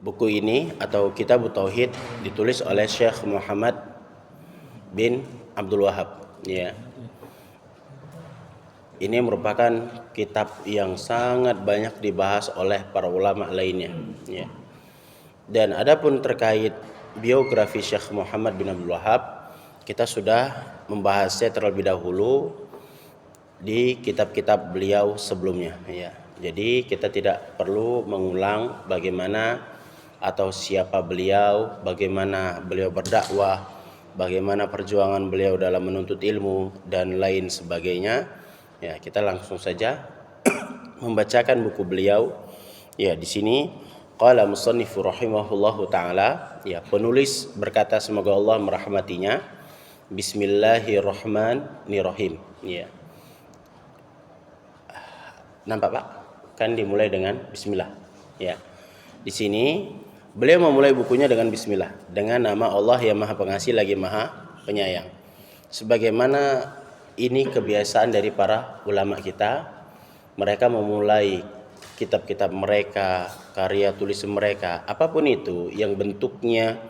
Buku ini atau Kitab Tauhid ditulis oleh Syekh Muhammad bin Abdul Wahab. Ya. Ini merupakan kitab yang sangat banyak dibahas oleh para ulama lainnya. Ya. Dan adapun terkait biografi Syekh Muhammad bin Abdul Wahab, kita sudah membahasnya terlebih dahulu di kitab-kitab beliau sebelumnya. Ya. Jadi kita tidak perlu mengulang bagaimana atau siapa beliau, bagaimana beliau berdakwah, bagaimana perjuangan beliau dalam menuntut ilmu dan lain sebagainya. Ya, kita langsung saja membacakan buku beliau. Ya, di sini qala musannifu rahimahullahu taala, ya, penulis berkata semoga Allah merahmatinya. Bismillahirrahmanirrahim. Ya. Nampak Pak? Kan dimulai dengan bismillah. Ya. Di sini beliau memulai bukunya dengan bismillah, dengan nama Allah yang Maha Pengasih lagi Maha Penyayang. Sebagaimana ini kebiasaan dari para ulama kita, mereka memulai kitab-kitab mereka, karya tulis mereka, apapun itu yang bentuknya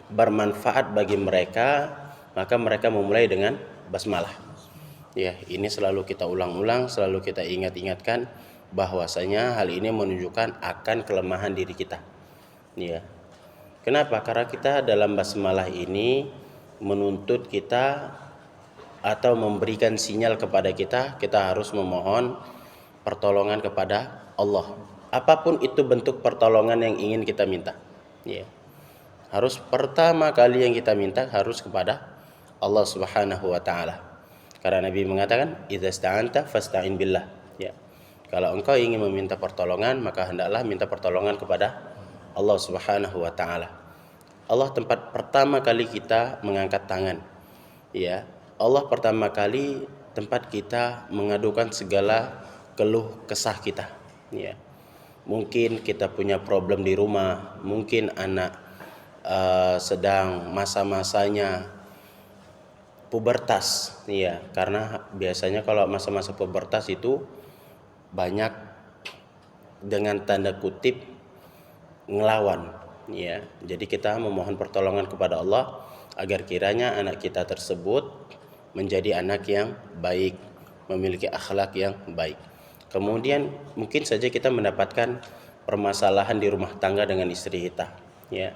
bermanfaat bagi mereka, maka mereka memulai dengan basmalah. Ya, ini selalu kita ulang-ulang, selalu kita ingat-ingatkan bahwasanya hal ini menunjukkan akan kelemahan diri kita. Ya. Kenapa? Karena kita dalam basmalah ini menuntut kita atau memberikan sinyal kepada kita harus memohon pertolongan kepada Allah. Apapun itu bentuk pertolongan yang ingin kita minta. Ya. Harus pertama kali yang kita minta harus kepada Allah Subhanahu wa taala. Karena Nabi mengatakan, "Idza sta'anta fasta'in billah." Ya. Kalau engkau ingin meminta pertolongan, maka hendaklah minta pertolongan kepada Allah Subhanahu wa taala. Allah tempat pertama kali kita mengangkat tangan. Ya. Allah pertama kali tempat kita mengadukan segala keluh kesah kita. Ya. Mungkin kita punya problem di rumah, mungkin anak sedang masa-masanya pubertas, ya, karena biasanya kalau masa-masa pubertas itu banyak dengan tanda kutip ngelawan, ya. Jadi kita memohon pertolongan kepada Allah agar kiranya anak kita tersebut menjadi anak yang baik, memiliki akhlak yang baik. Kemudian mungkin saja kita mendapatkan permasalahan di rumah tangga dengan istri kita, ya.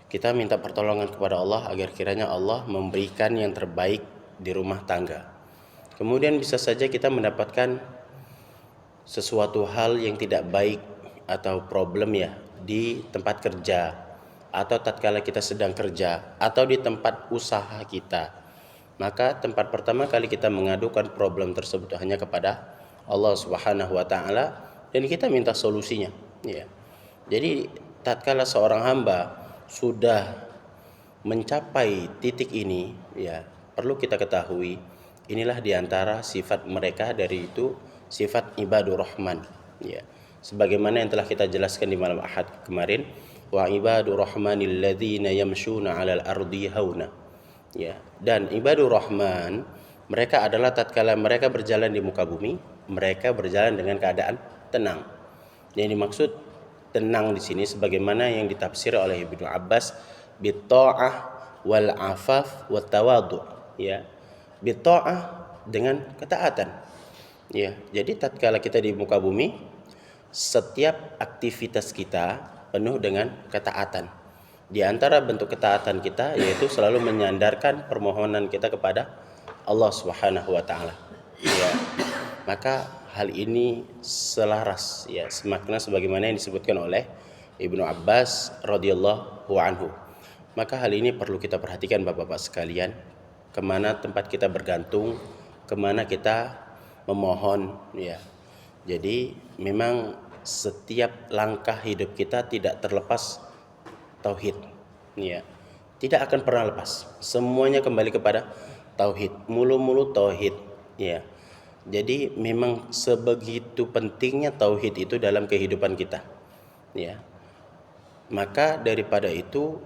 Kita minta pertolongan kepada Allah agar kiranya Allah memberikan yang terbaik di rumah tangga. Kemudian bisa saja kita mendapatkan sesuatu hal yang tidak baik atau problem, ya, di tempat kerja atau tatkala kita sedang kerja atau di tempat usaha kita. Maka tempat pertama kali kita mengadukan problem tersebut hanya kepada Allah Subhanahu wa taala dan kita minta solusinya, ya. Jadi tatkala seorang hamba sudah mencapai titik ini, ya, perlu kita ketahui inilah diantara sifat mereka, dari itu sifat ibadur rahman, ya. Sebagaimana yang telah kita jelaskan di malam Ahad kemarin, wa ibadur rahmanil ladzina yamshuna 'alal ardi hauna, ya. Dan ibadur rahman mereka adalah tatkala mereka berjalan di muka bumi, mereka berjalan dengan keadaan tenang. Yang dimaksud tenang di sini sebagaimana yang ditafsir oleh Ibnu Abbas, bitta'ah wal afaf wat tawadhu, ya. Bitta'ah dengan ketaatan, ya. Jadi tatkala kita di muka bumi, setiap aktivitas kita penuh dengan ketaatan. Di antara bentuk ketaatan kita yaitu selalu menyandarkan permohonan kita kepada Allah Subhanahu wa taala, ya. Maka hal ini selaras, ya, semakna sebagaimana yang disebutkan oleh Ibnu Abbas radhiyallahu anhu. Maka hal ini perlu kita perhatikan Bapak-bapak sekalian, kemana tempat kita bergantung, kemana kita memohon, ya. Jadi memang setiap langkah hidup kita tidak terlepas tauhid, ya. Tidak akan pernah lepas. Semuanya kembali kepada tauhid, mulu-mulu tauhid, ya. Jadi memang sebegitu pentingnya tauhid itu dalam kehidupan kita, ya. Maka daripada itu,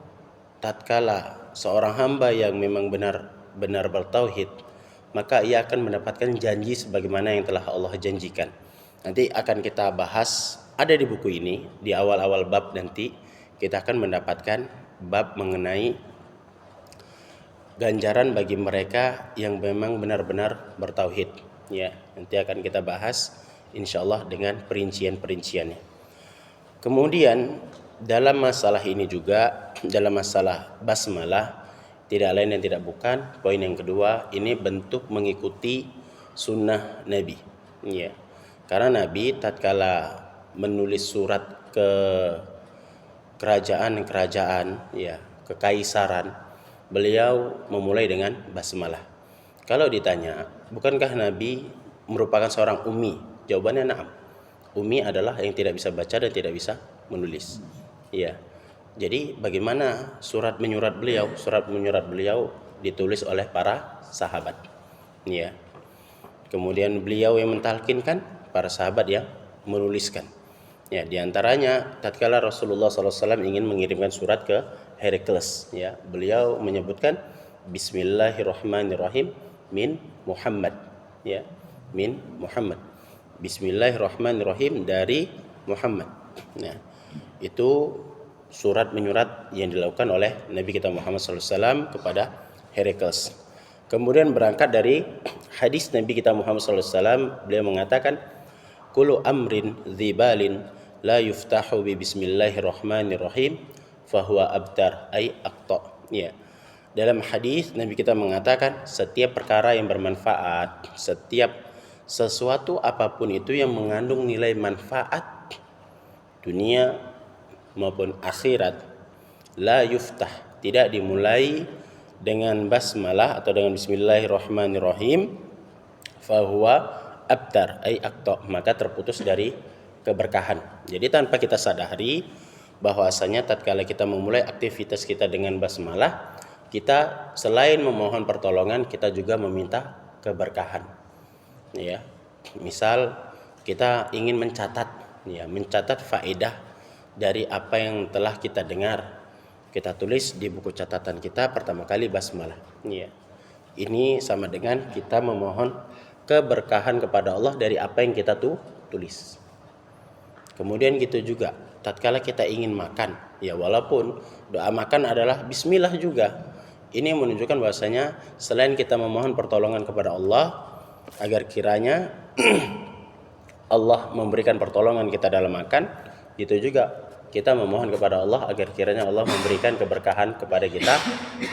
tatkala seorang hamba yang memang benar-benar bertauhid, maka ia akan mendapatkan janji sebagaimana yang telah Allah janjikan. Nanti akan kita bahas ada di buku ini. Di awal-awal bab nanti kita akan mendapatkan bab mengenai ganjaran bagi mereka yang memang benar-benar bertauhid. Ya, nanti akan kita bahas insyaallah dengan perincian-perinciannya. Kemudian dalam masalah ini juga, dalam masalah basmalah, tidak lain dan tidak bukan, poin yang kedua, ini bentuk mengikuti sunnah Nabi. Ya. Karena Nabi tatkala menulis surat ke kerajaan-kerajaan, ya, kekaisaran, beliau memulai dengan basmalah. Kalau ditanya, bukankah Nabi merupakan seorang ummi? Jawabannya na'am. Ummi adalah yang tidak bisa baca dan tidak bisa menulis. Ya. Jadi bagaimana surat menyurat beliau? Surat menyurat beliau ditulis oleh para sahabat. Ya. Kemudian beliau yang mentalkinkan, para sahabat yang menuliskan. Ya, di antaranya tatkala Rasulullah SAW ingin mengirimkan surat ke Herakles, ya, beliau menyebutkan Bismillahirrahmanirrahim min Muhammad, ya, min Muhammad. Bismillahirrahmanirrahim dari Muhammad. Nah, itu surat menyurat yang dilakukan oleh Nabi kita Muhammad SAW kepada Herakles. Kemudian berangkat dari hadis Nabi kita Muhammad SAW, beliau mengatakan, "Kullu amrin dzibalin la yuftahu bi bismillahirrahmanirrahim fahuwa abtar ay aqta." Ya. Dalam hadis Nabi kita mengatakan, setiap perkara yang bermanfaat, setiap sesuatu apapun itu yang mengandung nilai manfaat dunia maupun akhirat, la yuftah, tidak dimulai dengan basmalah atau dengan bismillahirrahmanirrahim, fahuwa abtar ay aqta, maka terputus dari keberkahan. Jadi tanpa kita sadari bahwasanya tatkala kita memulai aktivitas kita dengan basmalah, kita selain memohon pertolongan, kita juga meminta keberkahan. Ya. Misal kita ingin mencatat, ya, mencatat faedah dari apa yang telah kita dengar, kita tulis di buku catatan kita pertama kali basmalah. Ya. Ini sama dengan kita memohon keberkahan kepada Allah dari apa yang kita tulis. Kemudian gitu juga tatkala kita ingin makan, ya, walaupun doa makan adalah bismillah juga. Ini menunjukkan bahwasanya selain kita memohon pertolongan kepada Allah agar kiranya Allah memberikan pertolongan kita dalam makan, itu juga kita memohon kepada Allah agar kiranya Allah memberikan keberkahan kepada kita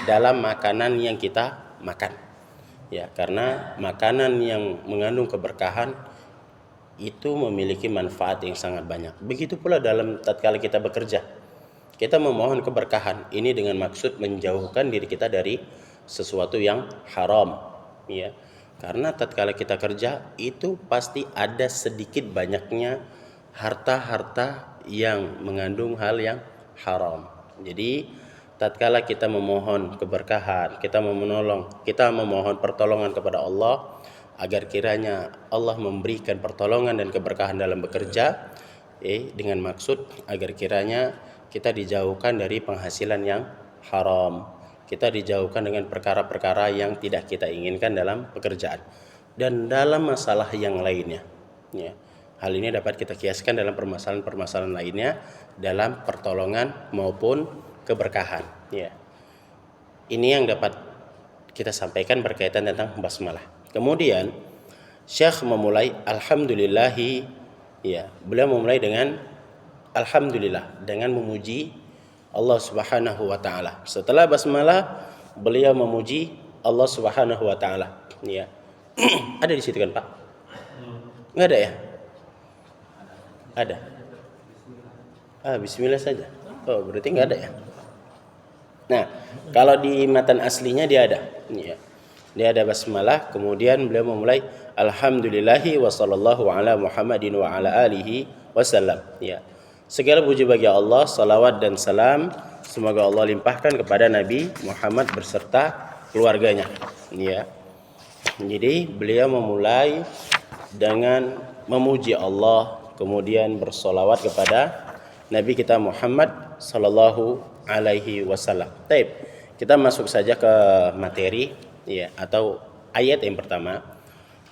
dalam makanan yang kita makan. Ya, karena makanan yang mengandung keberkahan itu memiliki manfaat yang sangat banyak. Begitu pula dalam tatkala kita bekerja, kita memohon keberkahan ini dengan maksud menjauhkan diri kita dari sesuatu yang haram, ya. Karena tatkala kita kerja itu pasti ada sedikit banyaknya harta-harta yang mengandung hal yang haram. Jadi tatkala kita memohon keberkahan, kita memohon pertolongan kepada Allah agar kiranya Allah memberikan pertolongan dan keberkahan dalam bekerja, dengan maksud agar kiranya kita dijauhkan dari penghasilan yang haram, kita dijauhkan dengan perkara-perkara yang tidak kita inginkan dalam pekerjaan dan dalam masalah yang lainnya, ya. Hal ini dapat kita kiaskan dalam permasalahan-permasalahan lainnya dalam pertolongan maupun keberkahan, ya. Ini yang dapat kita sampaikan berkaitan tentang basmalah. Kemudian Syekh memulai alhamdulillahi, ya, beliau memulai dengan alhamdulillah, dengan memuji Allah Subhanahu wa taala. Setelah basmalah beliau memuji Allah Subhanahu wa taala, ya. Ada di situ kan, Pak? Enggak ada ya? Ada. Bismillah saja. Oh, berarti enggak ada ya? Nah, kalau di matan aslinya dia ada, ya. Dia ada basmalah, kemudian beliau memulai alhamdulillahi wa sallallahu ala Muhammadin wa ala alihi wasallam, ya. Segala puji bagi Allah, salawat dan salam semoga Allah limpahkan kepada Nabi Muhammad beserta keluarganya, ya. Jadi beliau memulai dengan memuji Allah, kemudian bersolawat kepada Nabi kita Muhammad sallallahu alaihi wasallam. Baik, kita masuk saja ke materi, ya, atau ayat yang pertama.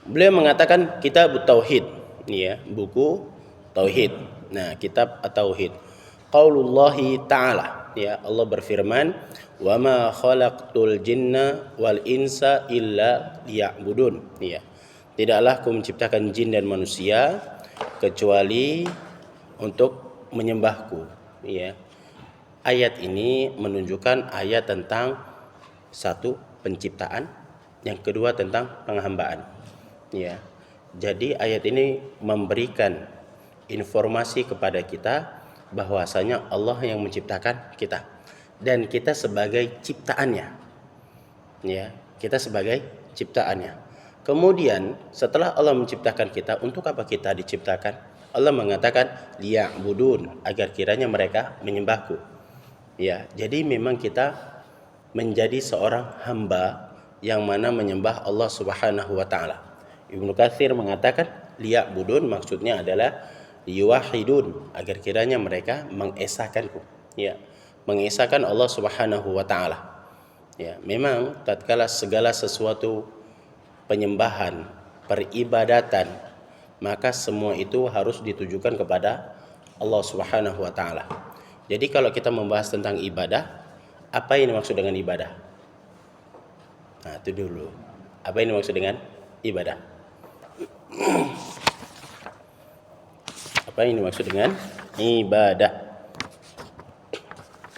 Beliau mengatakan Kitabut Tauhid, ya, buku tauhid. Nah, kitab at-tauhid. Qaulullahi ta'ala, ya, Allah berfirman, "Wa ma khalaqtul jinna wal insa illa liya'budun." Ya. Tidaklah aku menciptakan jin dan manusia kecuali untuk menyembahku, ya. Ayat ini menunjukkan ayat tentang satu, penciptaan, yang kedua tentang penghambaan. Ya. Jadi ayat ini memberikan informasi kepada kita bahwasanya Allah yang menciptakan kita dan kita sebagai ciptaannya. Ya, kita sebagai ciptaannya. Kemudian setelah Allah menciptakan kita, untuk apa kita diciptakan? Allah mengatakan liya'budun, agar kiranya mereka menyembahku. Ya, jadi memang kita menjadi seorang hamba yang mana menyembah Allah Subhanahu wa taala. Ibnu Katsir mengatakan liya'budun maksudnya adalah liyuwahidun, agar kiranya mereka mengesahkanku. Ya, mengesahkan Allah Subhanahu wa taala. Ya, memang tatkala segala sesuatu penyembahan, peribadatan, maka semua itu harus ditujukan kepada Allah Subhanahu wa taala. Jadi kalau kita membahas tentang ibadah, apa yang dimaksud dengan ibadah? Nah, itu dulu. Apa yang dimaksud dengan ibadah? Apa yang dimaksud dengan ibadah?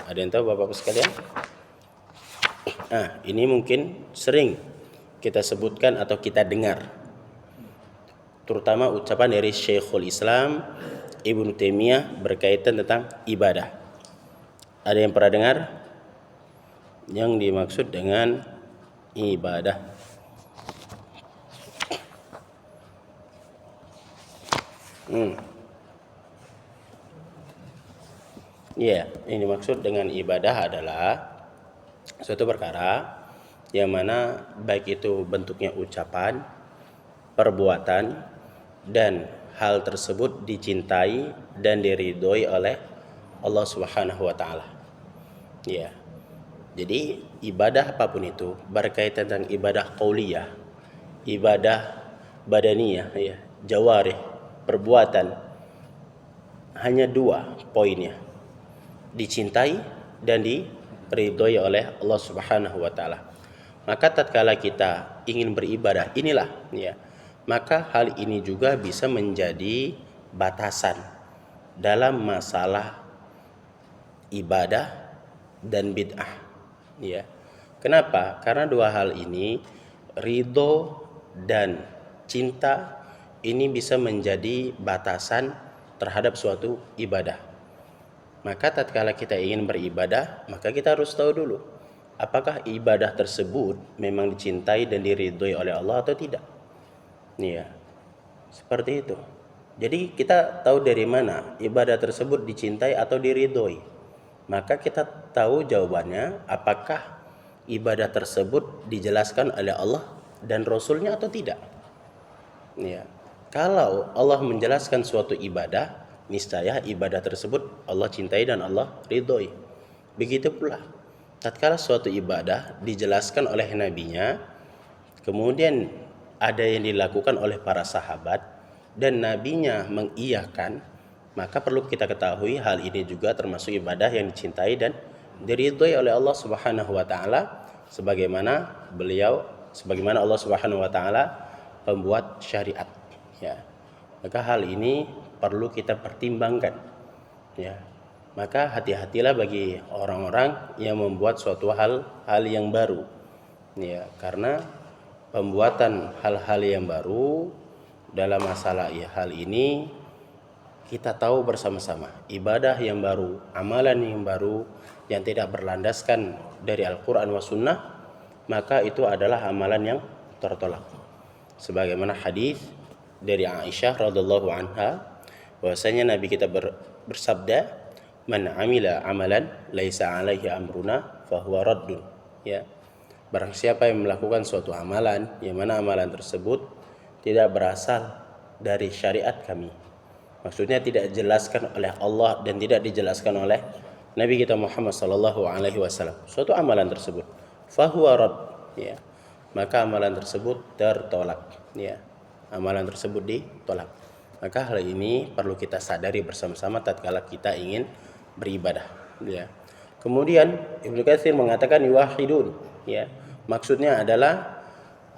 Ada yang tahu Bapak-Bapak sekalian? Nah, ini mungkin sering kita sebutkan atau kita dengar, terutama ucapan dari Syekhul Islam Ibnu Taimiyah berkaitan tentang ibadah. Ada yang pernah dengar yang dimaksud dengan ibadah? Ya, yang dimaksud dengan ibadah adalah suatu perkara yang mana baik itu bentuknya ucapan, perbuatan, dan hal tersebut dicintai dan diridhoi oleh Allah Subhanahu wa taala. Ya. Jadi ibadah apapun itu, berkaitan tentang ibadah qauliyah, ibadah badaniyah, ya, jawarih, perbuatan, hanya dua poinnya. Dicintai dan diridhoi oleh Allah Subhanahu wa taala. Maka tatkala kita ingin beribadah, inilah, ya, maka hal ini juga bisa menjadi batasan dalam masalah ibadah dan bid'ah. Ya. Kenapa? Karena dua hal ini, ridho dan cinta, ini bisa menjadi batasan terhadap suatu ibadah. Maka tatkala kita ingin beribadah, maka kita harus tahu dulu apakah ibadah tersebut memang dicintai dan diridhoi oleh Allah atau tidak. Iya, seperti itu. Jadi kita tahu dari mana ibadah tersebut dicintai atau diridhoi. Maka kita tahu jawabannya, apakah ibadah tersebut dijelaskan oleh Allah dan Rasulnya atau tidak. Iya. Kalau Allah menjelaskan suatu ibadah, niscaya ibadah tersebut Allah cintai dan Allah ridhoi. Begitu pula tatkala suatu ibadah dijelaskan oleh nabinya, kemudian ada yang dilakukan oleh para sahabat dan nabinya mengiyakan, maka perlu kita ketahui hal ini juga termasuk ibadah yang dicintai dan diridhoi oleh Allah Subhanahu wa taala, sebagaimana Allah Subhanahu wa taala pembuat syariat, ya. Maka hal ini perlu kita pertimbangkan, ya. Maka hati-hatilah bagi orang-orang yang membuat suatu hal yang baru, ya, karena pembuatan hal-hal yang baru dalam masalah hal ini, kita tahu bersama-sama ibadah yang baru, amalan yang baru yang tidak berlandaskan dari Al-Quran wa Sunnah, maka itu adalah amalan yang tertolak. Sebagaimana hadis dari Aisyah radhiallahu anha, bahwasanya Nabi kita bersabda, "Man amila amalan laisa alaihi amruna fahuwa raddun." Ya. Barang siapa yang melakukan suatu amalan yang mana amalan tersebut tidak berasal dari syariat kami, maksudnya tidak dijelaskan oleh Allah dan tidak dijelaskan oleh Nabi kita Muhammad sallallahu alaihi wasallam, suatu amalan tersebut fahuwa radd, ya, maka amalan tersebut tertolak, ya. Amalan tersebut ditolak. Maka hal ini perlu kita sadari bersama-sama tatkala kita ingin beribadah, ya. Kemudian Ibnu Katsir mengatakan yuwahidun, ya. Maksudnya adalah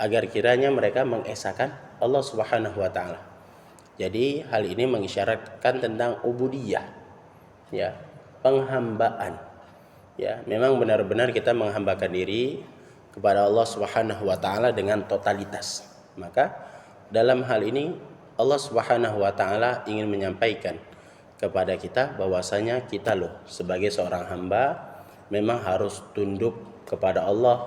agar kiranya mereka mengesahkan Allah Subhanahu wa taala. Jadi hal ini mengisyaratkan tentang ubudiyah, ya, penghambaan. Ya, memang benar-benar kita menghambakan diri kepada Allah Subhanahu wa taala dengan totalitas. Maka dalam hal ini Allah Subhanahu wa taala ingin menyampaikan kepada kita bahwasanya kita loh sebagai seorang hamba memang harus tunduk kepada Allah,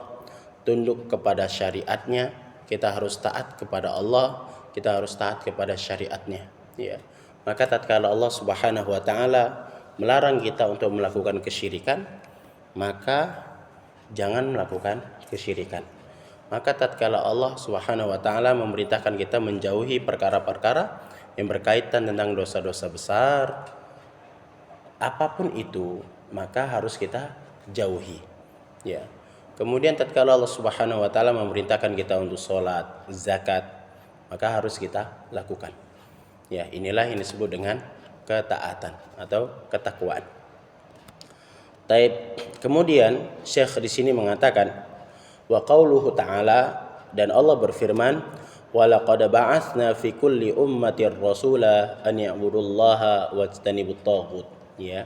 tunduk kepada syariatnya, kita harus taat kepada Allah, kita harus taat kepada syariatnya, ya. Maka tatkala Allah Subhanahu wa taala melarang kita untuk melakukan kesyirikan, maka jangan melakukan kesyirikan. Maka tatkala Allah Subhanahu wa taala memerintahkan kita menjauhi perkara-perkara yang berkaitan tentang dosa-dosa besar, apapun itu, maka harus kita jauhi, ya. Kemudian tatkala Allah Subhanahu wa taala memerintahkan kita untuk sholat, zakat, maka harus kita lakukan. Ya, inilah yang disebut dengan ketaatan atau ketakwaan. Taib. Kemudian Syekh di sini mengatakan wa qauluhu ta'ala, dan Allah berfirman wa laqad ba'atsna fi kulli ummatin rasula an ya'budullaha wajtanibut taghut, ya.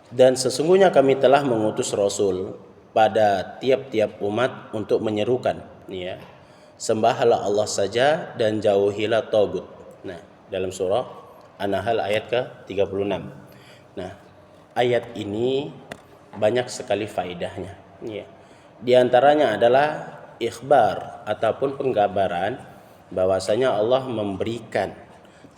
Dan sesungguhnya kami telah mengutus rasul pada tiap-tiap umat untuk menyerukan, ya, sembahlah Allah saja dan jauhilah tagut. Nah, dalam surah An-Nahl ayat ke-36. Nah, ayat ini banyak sekali faedahnya, ya. Di antaranya adalah ikhbar ataupun penggambaran bahwasanya Allah memberikan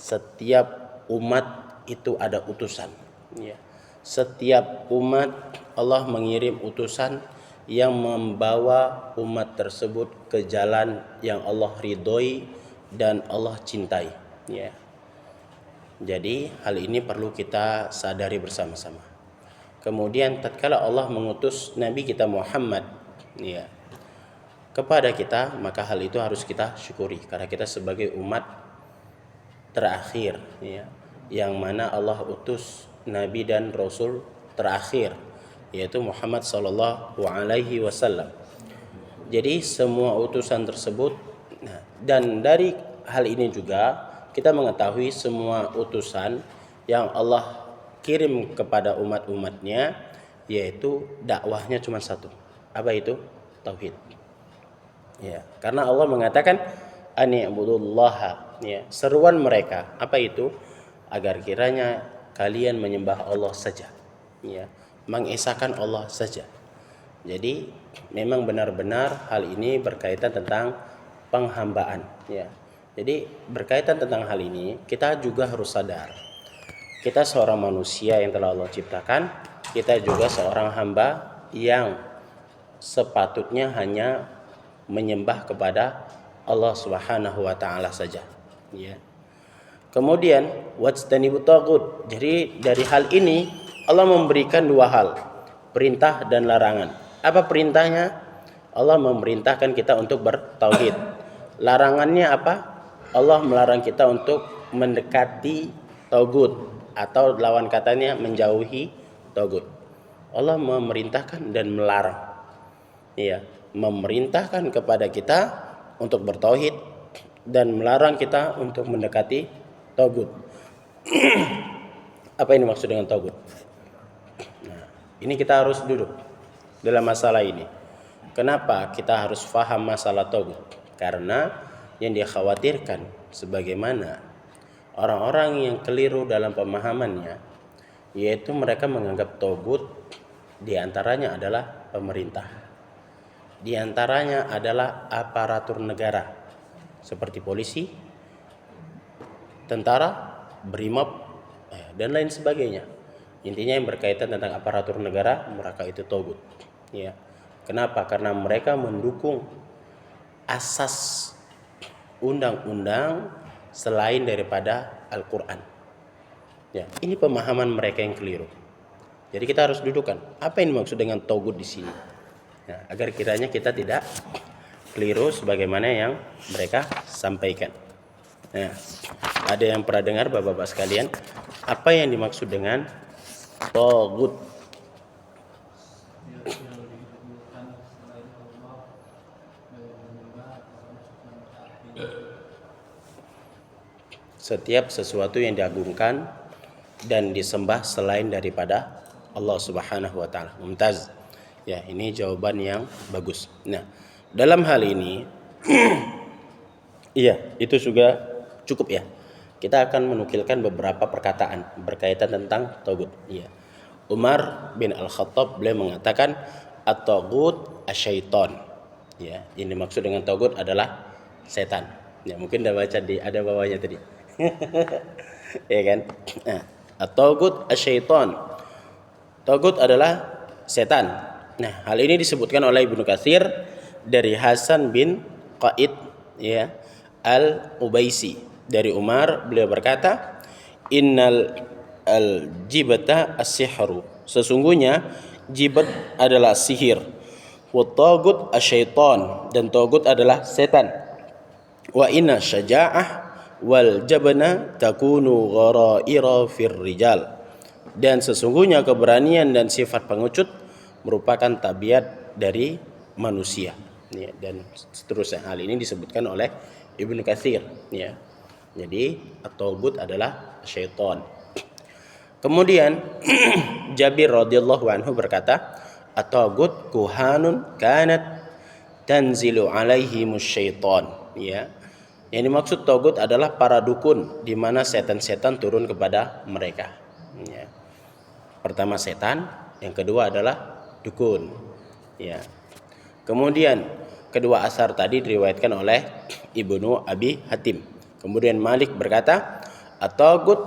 setiap umat itu ada utusan, ya. Setiap umat Allah mengirim utusan yang membawa umat tersebut ke jalan yang Allah ridhoi dan Allah cintai, ya. Jadi hal ini perlu kita sadari bersama-sama. Kemudian tatkala Allah mengutus Nabi kita Muhammad, ya, kepada kita, maka hal itu harus kita syukuri karena kita sebagai umat terakhir, ya, yang mana Allah utus Nabi dan Rasul terakhir, yaitu Muhammad sallallahu alaihi wasallam. Jadi semua utusan tersebut, nah, dan dari hal ini juga kita mengetahui semua utusan yang Allah kirim kepada umat-umatnya, yaitu dakwahnya cuma satu. Apa itu? Tauhid. Ya, karena Allah mengatakan ani'budullaha, ya, seruan mereka apa itu? Agar kiranya kalian menyembah Allah saja, ya, mengesahkan Allah saja. Jadi memang benar-benar hal ini berkaitan tentang penghambaan, ya. Jadi berkaitan tentang hal ini kita juga harus sadar. Kita seorang manusia yang telah Allah ciptakan, kita juga seorang hamba yang sepatutnya hanya menyembah kepada Allah Subhanahu wa taala saja, ya. Kemudian wajtanibut taghut. Jadi dari hal ini Allah memberikan dua hal, perintah dan larangan. Apa perintahnya? Allah memerintahkan kita untuk bertauhid. Larangannya apa? Allah melarang kita untuk mendekati taghut, atau lawan katanya menjauhi taghut. Allah memerintahkan dan melarang, ya, memerintahkan kepada kita untuk bertauhid dan melarang kita untuk mendekati taghut. Apa ini maksud dengan taghut? Nah, ini kita harus duduk dalam masalah ini. Kenapa kita harus faham masalah taghut? Karena yang dikhawatirkan sebagaimana orang-orang yang keliru dalam pemahamannya, yaitu mereka menganggap taghut diantaranya adalah pemerintah, diantaranya adalah aparatur negara seperti polisi, tentara, BRIMOB, dan lain sebagainya. Intinya yang berkaitan tentang aparatur negara, mereka itu taghut, ya. Kenapa? Karena mereka mendukung asas undang-undang selain daripada Al-Quran. Ya, ini pemahaman mereka yang keliru. Jadi kita harus dudukkan apa yang dimaksud dengan taghut di sini. Nah, agar kiranya kita tidak keliru sebagaimana yang mereka sampaikan. Nah, ada yang pernah dengar Bapak-bapak sekalian apa yang dimaksud dengan tagut? Setiap sesuatu yang diagungkan dan disembah selain daripada Allah Subhanahu wa taala. Mumtaz. Ya, ini jawaban yang bagus. Nah, dalam hal ini iya, itu juga cukup ya. Kita akan menukilkan beberapa perkataan berkaitan tentang tagut. Iya. Umar bin Al-Khattab beliau mengatakan at-tagut asyaiton. Ya, yang dimaksud dengan tagut adalah setan. Ya, mungkin udah baca ada bawahnya tadi. Ya kan? Nah, at-tagut asyaiton. Tagut adalah setan. Nah, hal ini disebutkan oleh Ibnu Katsir dari Hasan bin Qaid ya, Al-Ubaisi. Dari Umar beliau berkata, "Innal al-jibata as-sihru." Sesungguhnya jibat adalah sihir. Wa tagut asyaiton, dan tagut adalah setan. Wa inna syaja'ah wal jabna takunu gharaira fir rijal. Dan sesungguhnya keberanian dan sifat pengecut merupakan tabiat dari manusia. Ya, dan seterusnya. Hal ini disebutkan oleh Ibnu Katsir. Ya. Jadi at-tagut adalah syaitan. Kemudian Jabir radhiyallahu anhu berkata, at-tagut kuhanun kanat tanzilu alaihi musyaiton. Ya. Yang dimaksud tagut adalah para dukun, di mana setan-setan turun kepada mereka. Ya. Pertama setan, yang kedua adalah dukun. Ya. Kemudian kedua asar tadi diriwayatkan oleh Ibnu Abi Hatim. Kemudian Malik berkata, at-tagut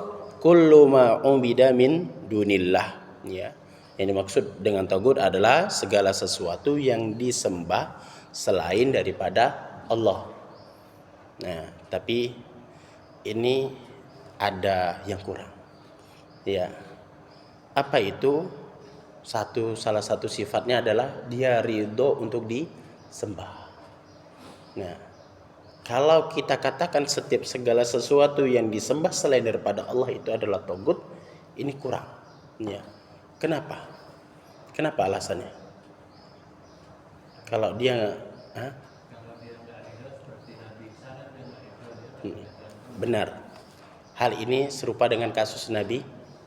kullu ma ubida min dunillah. Ya. Yang dimaksud dengan tagut adalah segala sesuatu yang disembah selain daripada Allah. Nah, tapi ini ada yang kurang. Ya. Apa itu? Salah satu sifatnya adalah dia ridho untuk disembah. Nah, kalau kita katakan setiap segala sesuatu yang disembah selain daripada Allah itu adalah tagut, ini kurang. Ya. Kenapa? Kenapa alasannya? Kalau dia benar. Hal ini serupa dengan kasus Nabi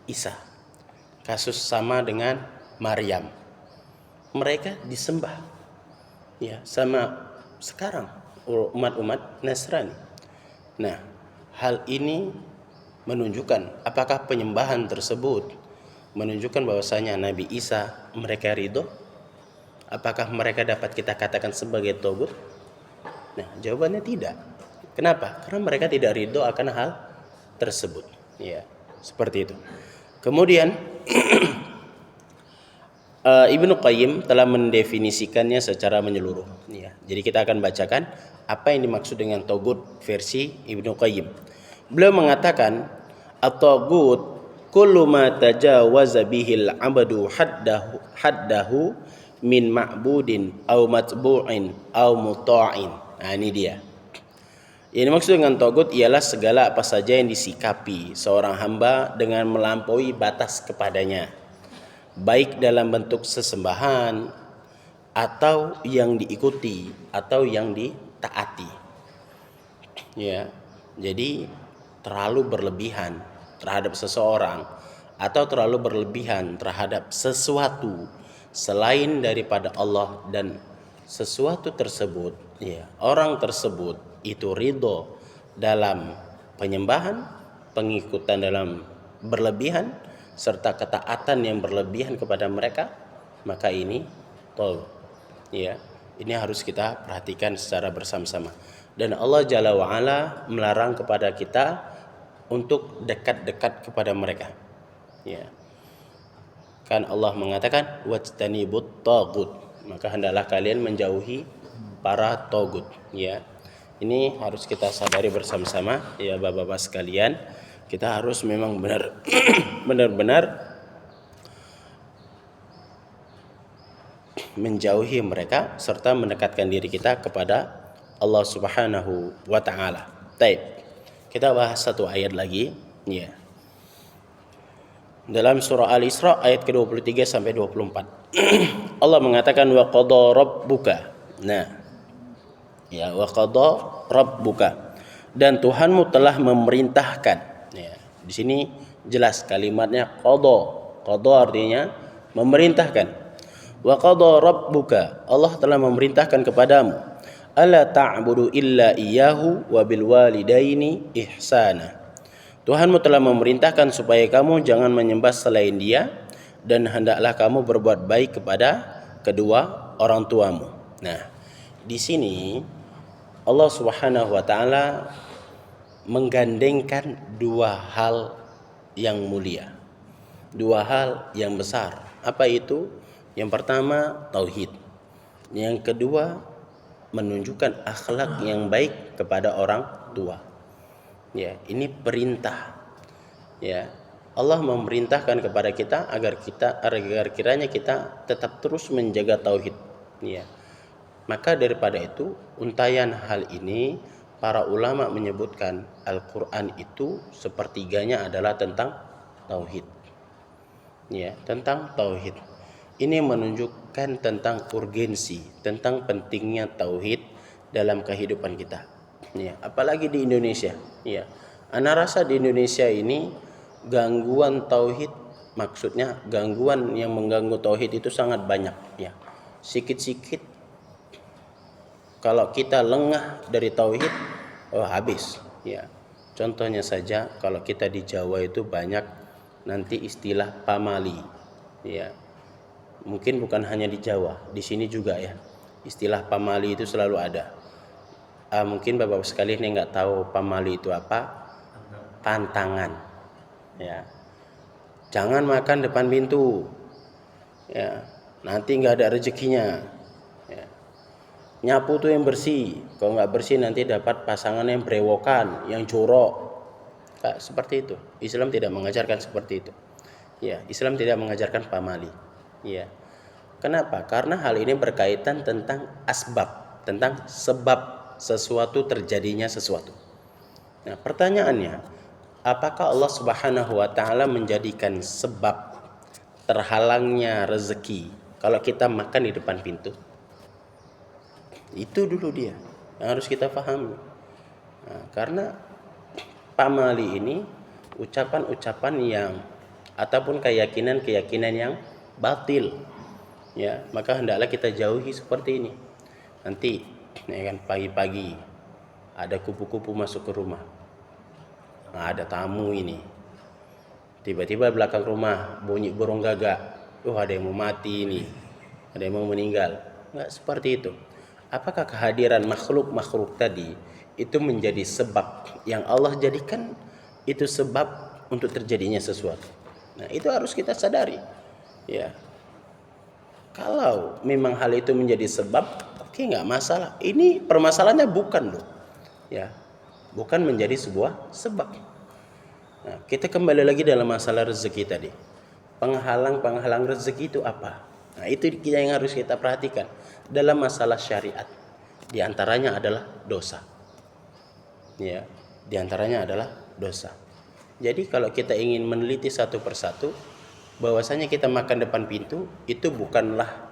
Isa. Kasus sama dengan Maryam. Mereka disembah. Ya, sama sekarang umat-umat Nasrani. Nah, hal ini menunjukkan apakah penyembahan tersebut menunjukkan bahwasanya Nabi Isa mereka ridho? Apakah mereka dapat kita katakan sebagai tagut? Nah, jawabannya tidak. Kenapa? Karena mereka tidak ridho akan hal tersebut. Ya, seperti itu. Kemudian Ibnu Qayyim telah mendefinisikannya secara menyeluruh. Ya, jadi kita akan bacakan apa yang dimaksud dengan tagut versi Ibnu Qayyim. Beliau mengatakan, at-tagut kullu ma tajawaza bihil abdu haddahu min ma'budin au matbu'in au muta'in. Nah, ini dia. Yang dimaksud dengan tagut ialah segala apa saja yang disikapi seorang hamba dengan melampaui batas kepadanya, baik dalam bentuk sesembahan atau yang diikuti atau yang ditaati. Ya, jadi terlalu berlebihan terhadap seseorang atau terlalu berlebihan terhadap sesuatu selain daripada Allah, dan sesuatu tersebut, ya, orang tersebut itu ridho dalam penyembahan, pengikutan dalam berlebihan, serta ketaatan yang berlebihan kepada mereka, maka ini tagut. Ya, ini harus kita perhatikan secara bersama-sama. Dan Allah Jalla wa'ala melarang kepada kita untuk dekat-dekat kepada mereka. Ya. Kan Allah mengatakan wajtanibut tagut, maka hendaklah kalian menjauhi para tagut. Ya. Ini harus kita sadari bersama-sama ya Bapak-bapak sekalian. Kita harus memang benar-benar menjauhi mereka serta mendekatkan diri kita kepada Allah Subhanahu wa taala. Baik. Kita bahas satu ayat lagi, ya. Dalam surah Al-Isra ayat ke-23 sampai 24. Allah mengatakan wa qada rabbuka. Nah, ya, wa qada rabbuka. Dan Tuhanmu telah memerintahkan. Ya, di sini jelas kalimatnya qada. Qada artinya memerintahkan. Wa qada rabbuka. Allah telah memerintahkan kepadamu alla ta'budu illa iyyahu wa bil walidaini ihsana. Tuhanmu telah memerintahkan supaya kamu jangan menyembah selain Dia dan hendaklah kamu berbuat baik kepada kedua orang tuamu. Nah, di sini Allah Subhanahu wa taala menggandengkan dua hal yang mulia. Dua hal yang besar. Apa itu? Yang pertama tauhid. Yang kedua menunjukkan akhlak yang baik kepada orang tua. Ya, ini perintah. Ya, Allah memerintahkan kepada kita agar kiranya kita tetap terus menjaga tauhid. Ya. Maka daripada itu, untayan hal ini para ulama menyebutkan Al-Qur'an itu sepertiganya adalah tentang tauhid. Ya, tentang tauhid. Ini menunjukkan tentang urgensi, tentang pentingnya tauhid dalam kehidupan kita. Ya, apalagi di Indonesia. Ya, ana rasa di Indonesia ini gangguan tauhid, maksudnya gangguan yang mengganggu tauhid itu sangat banyak. Ya, sikit-sikit kalau kita lengah dari tauhid, habis. Ya, contohnya saja kalau kita di Jawa itu banyak nanti istilah pamali. Ya, mungkin bukan hanya di Jawa, di sini juga ya. Istilah pamali itu selalu ada. Mungkin Bapak sekalian yang nggak tahu pamali itu apa, pantangan. Ya, jangan makan depan pintu. Ya, nanti nggak ada rezekinya. Ya. Nyapu tuh yang bersih. Kalau nggak bersih nanti dapat pasangan yang brewokan, yang jorok. Seperti itu. Islam tidak mengajarkan seperti itu. Ya, Islam tidak mengajarkan pamali. Ya. Kenapa? Karena hal ini berkaitan tentang asbab, tentang sebab sesuatu terjadinya sesuatu. Nah, pertanyaannya, apakah Allah Subhanahu wa taala menjadikan sebab terhalangnya rezeki kalau kita makan di depan pintu? Itu dulu dia yang harus kita pahami. Nah, karena pamali ini ucapan-ucapan yang ataupun keyakinan-keyakinan yang batil. Ya, maka hendaklah kita jauhi seperti ini. Nanti ya kan, pagi-pagi ada kupu-kupu masuk ke rumah. Nah, ada tamu ini. Tiba-tiba belakang rumah bunyi burung gagak. Ada yang mau mati ini. Ada yang mau meninggal. Enggak seperti itu. Apakah kehadiran makhluk-makhluk tadi itu menjadi sebab yang Allah jadikan itu sebab untuk terjadinya sesuatu? Nah, itu harus kita sadari. Ya. Kalau memang hal itu menjadi sebab, oke, nggak masalah. Ini permasalahannya bukan loh, ya, bukan menjadi sebuah sebab. Nah, kita kembali lagi dalam masalah rezeki tadi. Penghalang rezeki itu apa? Nah, itu yang harus kita perhatikan dalam masalah syariat. Di antaranya adalah dosa. Ya, di antaranya adalah dosa. Jadi kalau kita ingin meneliti satu persatu, bahwasanya kita makan depan pintu itu bukanlah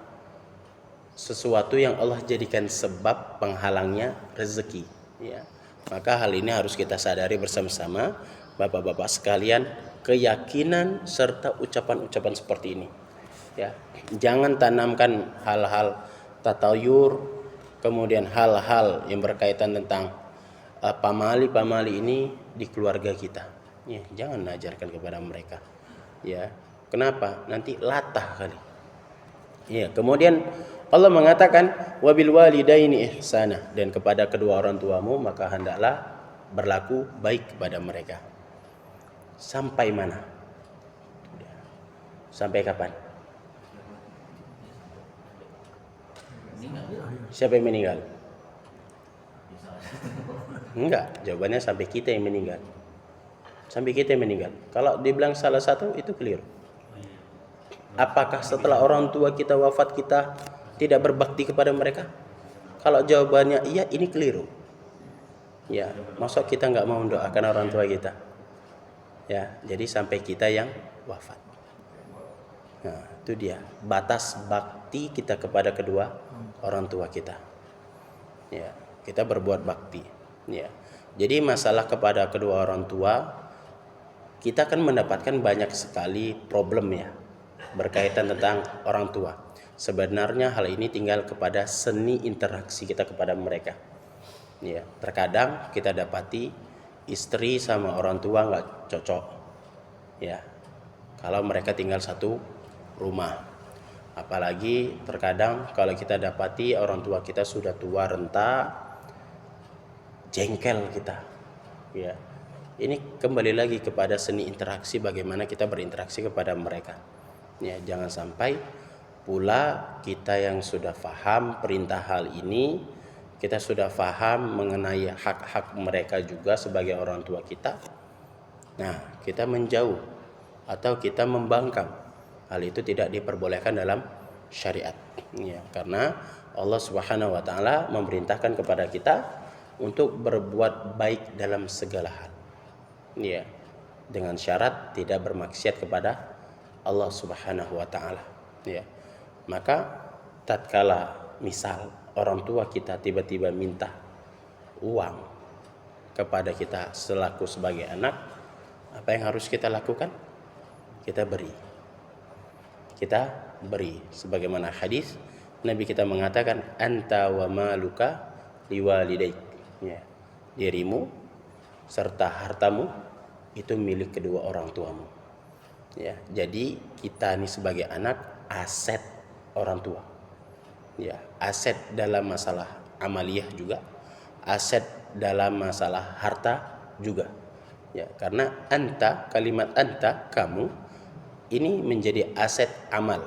sesuatu yang Allah jadikan sebab penghalangnya rezeki. Ya, maka hal ini harus kita sadari bersama-sama, Bapak-bapak sekalian, keyakinan serta ucapan-ucapan seperti ini. Ya, jangan tanamkan hal-hal tatayur, kemudian hal-hal yang berkaitan tentang pamali-pamali ini di keluarga kita. Ya, jangan ajarkan kepada mereka. Ya, kenapa? Nanti latah kali. Ya, kemudian Allah mengatakan wabil walidaini ihsana, dan kepada kedua orang tuamu maka hendaklah berlaku baik kepada mereka. Sampai mana? Sampai kapan? Siapa yang meninggal? Enggak, jawabannya sampai kita yang meninggal. Sampai kita yang meninggal. Kalau dibilang salah satu itu keliru. Apakah setelah orang tua kita wafat kita tidak berbakti kepada mereka? Kalau jawabannya iya, ini keliru. Ya, masa kita nggak mau mendoakan orang tua kita? Ya, jadi sampai kita yang wafat. Nah, itu dia batas bakti kita kepada kedua orang tua kita. Ya, kita berbuat bakti. Ya, jadi masalah kepada kedua orang tua, kita akan mendapatkan banyak sekali problem ya berkaitan tentang orang tua. Sebenarnya hal ini tinggal kepada seni interaksi kita kepada mereka. Ya, terkadang kita dapati istri sama orang tua nggak cocok. Ya, kalau mereka tinggal satu rumah. Apalagi terkadang kalau kita dapati orang tua kita sudah tua renta, jengkel kita. Ya, ini kembali lagi kepada seni interaksi, bagaimana kita berinteraksi kepada mereka. Ya, jangan sampai pula kita yang sudah paham perintah hal ini, kita sudah paham mengenai hak-hak mereka juga sebagai orang tua kita. Nah, kita menjauh atau kita membangkang. Hal itu tidak diperbolehkan dalam syariat. Ya, karena Allah Subhanahu wa taala memerintahkan kepada kita untuk berbuat baik dalam segala hal. Ya, dengan syarat tidak bermaksiat kepada Allah Subhanahu wa taala. Ya. Maka tatkala misal orang tua kita tiba-tiba minta uang kepada kita selaku sebagai anak, apa yang harus kita lakukan? Kita beri. Kita beri. Sebagaimana hadis Nabi kita mengatakan, anta wa maluka liwalidaik. Ya. Dirimu serta hartamu itu milik kedua orang tuamu. Ya, jadi kita ini sebagai anak aset orang tua. Ya, aset dalam masalah amaliyah juga, aset dalam masalah harta juga. Ya, karena anta, kalimat anta, kamu ini menjadi aset amal.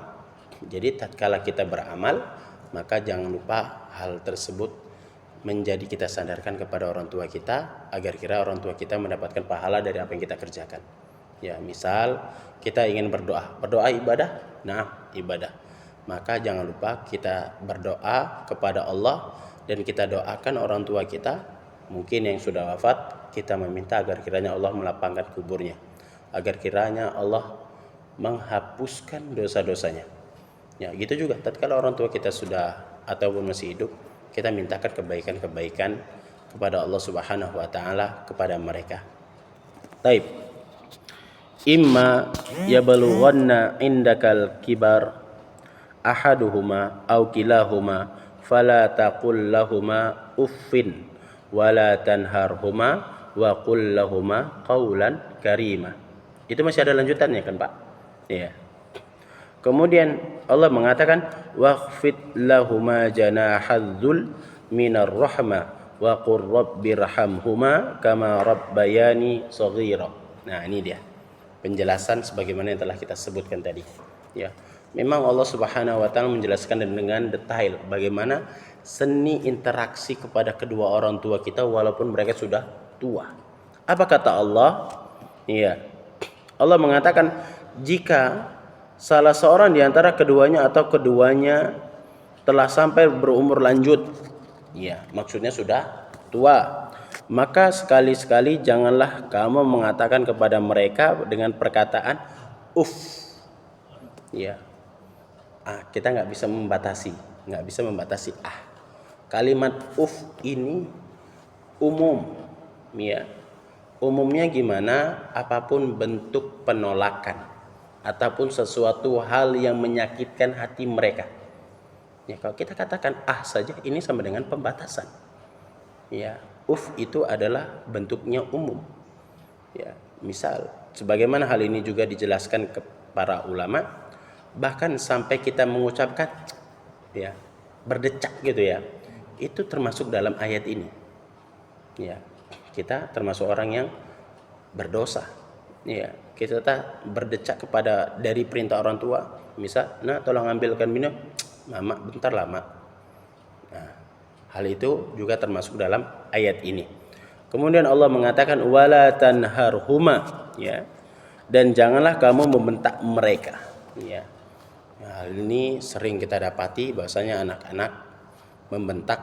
Jadi tatkala kita beramal, maka jangan lupa hal tersebut menjadi kita sadarkan kepada orang tua kita agar kira orang tua kita mendapatkan pahala dari apa yang kita kerjakan. Ya, misal kita ingin berdoa ibadah, nah ibadah. Maka jangan lupa kita berdoa kepada Allah dan kita doakan orang tua kita, mungkin yang sudah wafat, kita meminta agar kiranya Allah melapangkan kuburnya, agar kiranya Allah menghapuskan dosa-dosanya. Ya, gitu juga tatkala orang tua kita sudah ataupun masih hidup, kita mintakan kebaikan-kebaikan kepada Allah Subhanahu wa taala kepada mereka. Taib. Imma yablughanna indakal kibar ahaduhuma aw kilahuma fala taqul lahuma uffin wala tanharhuma wa qul lahuma qawlan karima. Itu masih ada lanjutannya kan, Pak? Iya. Kemudian Allah mengatakan wakhfid lahuma janahadzul minar rahmah wa qur rabbirhamhuma kama rabbayani shaghira. Nah, ini dia penjelasan sebagaimana yang telah kita sebutkan tadi. Ya, memang Allah Subhanahu wa taala menjelaskan dengan detail bagaimana seni interaksi kepada kedua orang tua kita walaupun mereka sudah tua. Apa kata Allah? Iya. Allah mengatakan jika salah seorang di antara keduanya atau keduanya telah sampai berumur lanjut, ya, maksudnya sudah tua, maka sekali-sekali janganlah kamu mengatakan kepada mereka dengan perkataan uff. Ya, kita nggak bisa membatasi, Kalimat uff ini umum, ya. Umumnya gimana? Apapun bentuk penolakan ataupun sesuatu hal yang menyakitkan hati mereka. Ya, kalau kita katakan saja, ini sama dengan pembatasan. Ya, itu adalah bentuknya umum. Ya, misal sebagaimana hal ini juga dijelaskan ke para ulama, bahkan sampai kita mengucapkan ya berdecak gitu ya, itu termasuk dalam ayat ini. Ya, kita termasuk orang yang berdosa. Ya, kita berdecak kepada dari perintah orang tua, misal, nah tolong ambilkan minum, mama bentar lama. Nah, hal itu juga termasuk dalam ayat ini. Kemudian Allah mengatakan wala tanharhuma, ya. Dan janganlah kamu membentak mereka, ya. Hal ini sering kita dapati bahwasanya anak-anak membentak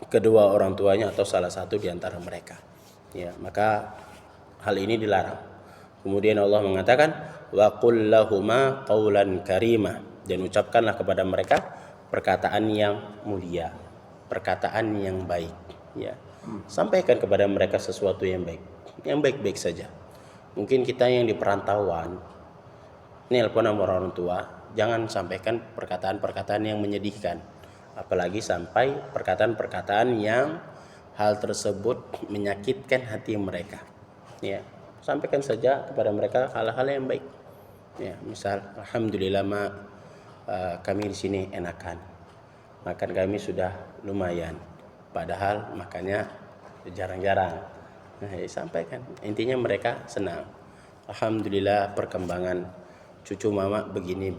kedua orang tuanya atau salah satu di antara mereka. Ya, maka hal ini dilarang. Kemudian Allah mengatakan wa qul lahuma qaulan karima, dan ucapkanlah kepada mereka perkataan yang mulia, perkataan yang baik, ya. Sampaikan kepada mereka sesuatu yang baik, yang baik-baik saja. Mungkin kita yang di perantauan nelpon sama orang tua, jangan sampaikan perkataan-perkataan yang menyedihkan, apalagi sampai perkataan-perkataan yang hal tersebut menyakitkan hati mereka. Ya, sampaikan saja kepada mereka hal-hal yang baik. Ya, misal alhamdulillah kami di sini enakan, makan kami sudah lumayan, padahal makannya jarang-jarang. Nah, ya, sampaikan, intinya mereka senang. Alhamdulillah perkembangan cucu mama begini,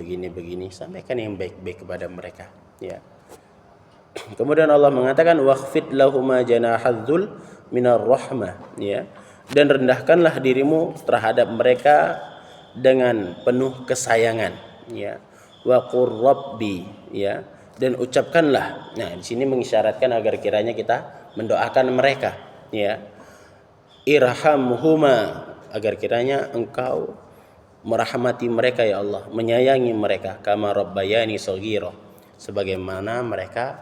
sampaikan yang baik-baik kepada mereka. Ya. Kemudian Allah mengatakan wakhfid lahuma janahadzul minar rahmah, ya. Dan rendahkanlah dirimu terhadap mereka dengan penuh kesayangan, ya. Wa qur rabbi, ya. Dan ucapkanlah. Nah, di sini mengisyaratkan agar kiranya kita mendoakan mereka, ya. Irhamhuma, agar kiranya engkau merahmati mereka ya Allah, menyayangi mereka, kama rabbayani shaghira, sebagaimana mereka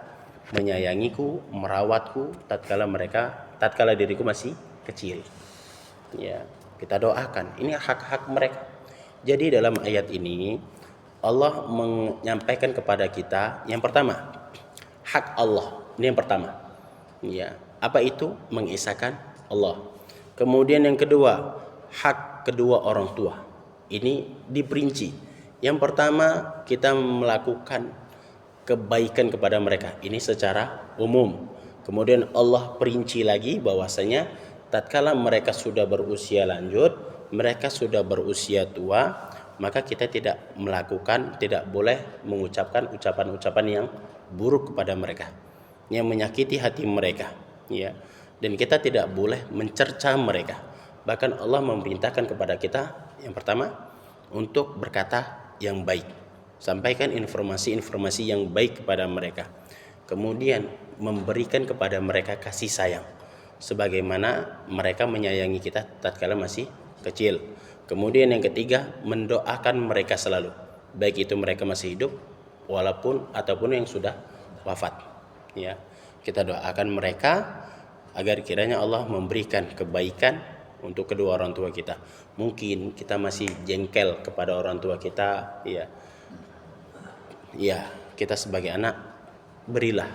menyayangiku, merawatku tatkala diriku masih kecil. Ya, kita doakan. Ini hak-hak mereka. Jadi dalam ayat ini Allah menyampaikan kepada kita yang pertama, hak Allah. Ini yang pertama. Ya, apa itu? Mengesahkan Allah. Kemudian yang kedua, hak kedua orang tua. Ini diperinci. Yang pertama, kita melakukan kebaikan kepada mereka. Ini secara umum. Kemudian Allah perinci lagi bahwasanya tatkala mereka sudah berusia lanjut, mereka sudah berusia tua, maka kita tidak boleh mengucapkan ucapan-ucapan yang buruk kepada mereka, yang menyakiti hati mereka, ya. Dan kita tidak boleh mencerca mereka. Bahkan Allah memerintahkan kepada kita yang pertama untuk berkata yang baik. Sampaikan informasi-informasi yang baik kepada mereka. Kemudian memberikan kepada mereka kasih sayang sebagaimana mereka menyayangi kita tatkala masih kecil. Kemudian yang ketiga, mendoakan mereka selalu, baik itu mereka masih hidup ataupun yang sudah wafat. Ya, kita doakan mereka agar kiranya Allah memberikan kebaikan untuk kedua orang tua kita. Mungkin kita masih jengkel kepada orang tua kita, ya. Ya, kita sebagai anak berilah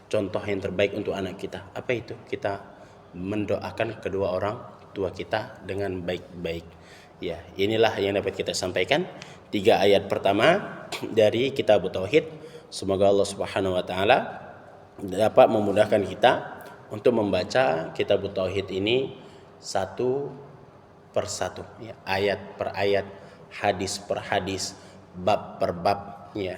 contoh yang terbaik untuk anak kita. Apa itu? Kita mendoakan kedua orang tua kita dengan baik-baik. Ya, inilah yang dapat kita sampaikan 3 ayat pertama dari kitab Tauhid. Semoga Allah Subhanahu wa taala dapat memudahkan kita untuk membaca kitab Tauhid ini satu per satu, ya, ayat per ayat, hadis per hadis, bab per bab, ya.